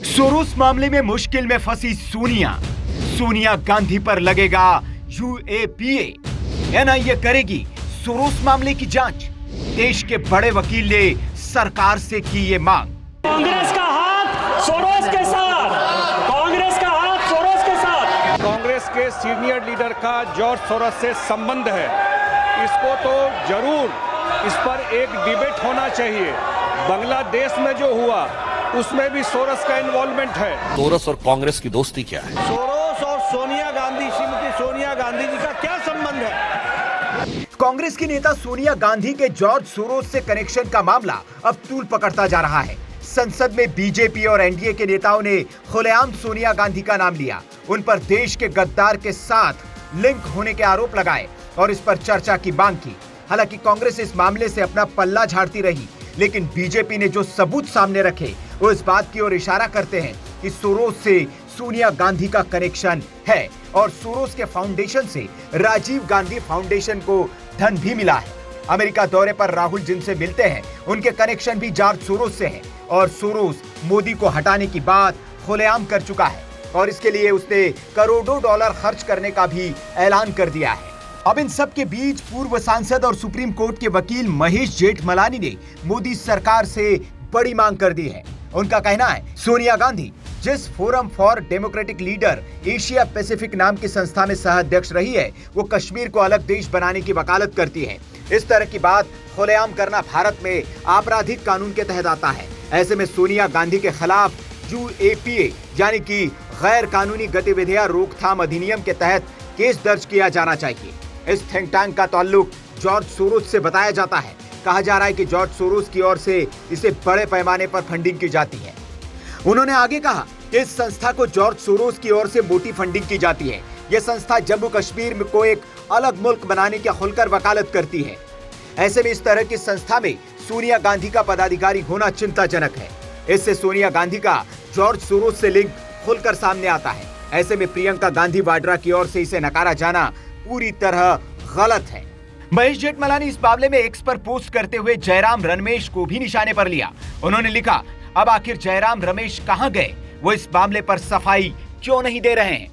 Soros मामले में मुश्किल में फंसी सोनिया गांधी पर लगेगा यूएपीए। एनआईए करेगी सोरोस मामले की जांच। देश के बड़े वकील ने सरकार से की ये मांग। कांग्रेस का हाथ सोरोस के साथ, कांग्रेस का हाथ सोरोस के साथ। कांग्रेस के सीनियर लीडर का जॉर्ज सोरोस से संबंध है, इसको तो जरूर इस पर एक डिबेट होना चाहिए। बांग्लादेश में जो हुआ उसमें भी सोरोस का इन्वॉल्वमेंट है। सोरोस और कांग्रेस की दोस्ती क्या है? सोरोस और सोनिया गांधी, श्रीमती सोनिया गांधी जी का क्या संबंध है? कांग्रेस की नेता सोनिया गांधी के जॉर्ज सोरोस से कनेक्शन का मामला अब तूल पकड़ता जा रहा है। संसद में बीजेपी और एनडीए के नेताओं ने खुलेआम सोनिया गांधी का नाम लिया, उन पर देश के गद्दार के साथ लिंक होने के आरोप लगाए और इस पर चर्चा की मांग की। हालांकि कांग्रेस इस मामले से अपना पल्ला झाड़ती रही, लेकिन बीजेपी ने जो सबूत सामने रखे वो इस बात की ओर इशारा करते हैं कि सोरोस से सोनिया गांधी का कनेक्शन है और सोरोस के फाउंडेशन से राजीव गांधी फाउंडेशन को धन भी मिला है। अमेरिका दौरे पर राहुल जिनसे मिलते हैं उनके कनेक्शन भी जॉर्ज सोरोस से हैं और सोरोस मोदी को हटाने की बात खुलेआम कर चुका है और इसके लिए उसने करोड़ों डॉलर खर्च करने का भी ऐलान कर दिया है। अब इन सब के बीच पूर्व सांसद और सुप्रीम कोर्ट के वकील महेश जेठमलानी ने मोदी सरकार से बड़ी मांग कर दी है। उनका कहना है सोनिया गांधी जिस forum for democratic leader Asia Pacific नाम की संस्था में सह अध्यक्ष रही है, वो कश्मीर को अलग देश बनाने की वकालत करती है। इस तरह की बात खुलेआम करना भारत में आपराधिक कानून के तहत आता है। ऐसे में सोनिया गांधी के खिलाफ यूएपीए यानी कि गैर कानूनी गतिविधियां रोकथाम अधिनियम के तहत केस दर्ज किया जाना चाहिए। इस थिंक टैंक का ताल्लुक जॉर्ज सोरोस से बताया जाता है। कहा जा रहा है कि जॉर्ज सोरोस की ओर से इसे बड़े पैमाने पर फंडिंग की जाती है। उन्होंने आगे कहा कि इस संस्था को जॉर्ज सोरोस की ओर से मोटी फंडिंग की जाती है। यह संस्था जम्मू कश्मीर में को एक अलग मुल्क बनाने की खुलकर वकालत करती है। ऐसे में इस तरह की संस्था में सोनिया गांधी का पदाधिकारी होना चिंताजनक है। इससे सोनिया गांधी का जॉर्ज सोरोस से लिंक खुलकर सामने आता है। ऐसे में प्रियंका गांधी वाड्रा की ओर से इसे नकारा जाना पूरी तरह गलत है। महेश जेठमलानी इस मामले में एक्स पर पोस्ट करते हुए जयराम रमेश को भी निशाने पर लिया। उन्होंने लिखा, अब आखिर जयराम रमेश कहां गए? वो इस मामले पर सफाई क्यों नहीं दे रहे हैं?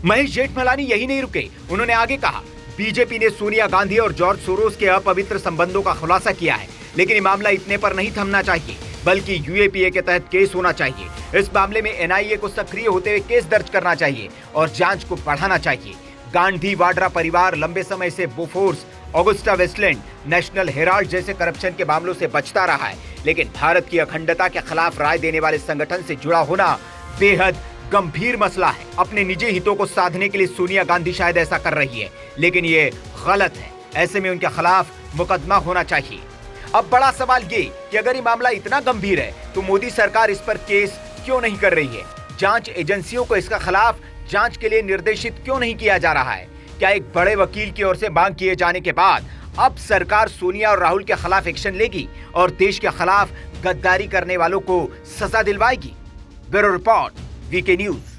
महेश जेठमलानी यही नहीं रुके, उन्होंने आगे कहा, बीजेपी ने सोनिया गांधी और जॉर्ज सोरोस के अपवित्र संबंधों का खुलासा किया है, लेकिन ये मामला इतने पर नहीं थमना चाहिए, बल्कि यूएपीए के तहत केस होना चाहिए। इस मामले में एनआईए को सक्रिय होते हुए केस दर्ज करना चाहिए और जांच को बढ़ाना चाहिए। गांधी वाड्रा परिवार लंबे समय से Bofors, Agusta Westland, National Herald जैसे करप्शन के मामलों से बचता रहा है, लेकिन भारत की अखंडता के खिलाफ राय देने वाले संगठन से जुड़ा होना बेहद गंभीर मसला है। अपने निजी हितों को साधने के लिए सोनिया गांधी शायद ऐसा कर रही है, लेकिन ये गलत है। ऐसे में उनके खिलाफ मुकदमा होना चाहिए। अब बड़ा सवाल ये कि अगर ये मामला इतना गंभीर है तो मोदी सरकार इस पर केस क्यों नहीं कर रही है? जांच एजेंसियों को इसका खिलाफ जांच के लिए निर्देशित क्यों नहीं किया जा रहा है? क्या एक बड़े वकील की ओर से मांग किए जाने के बाद अब सरकार सोनिया और राहुल के खिलाफ एक्शन लेगी और देश के खिलाफ गद्दारी करने वालों को सजा दिलवाएगी? Bureau report, VK news.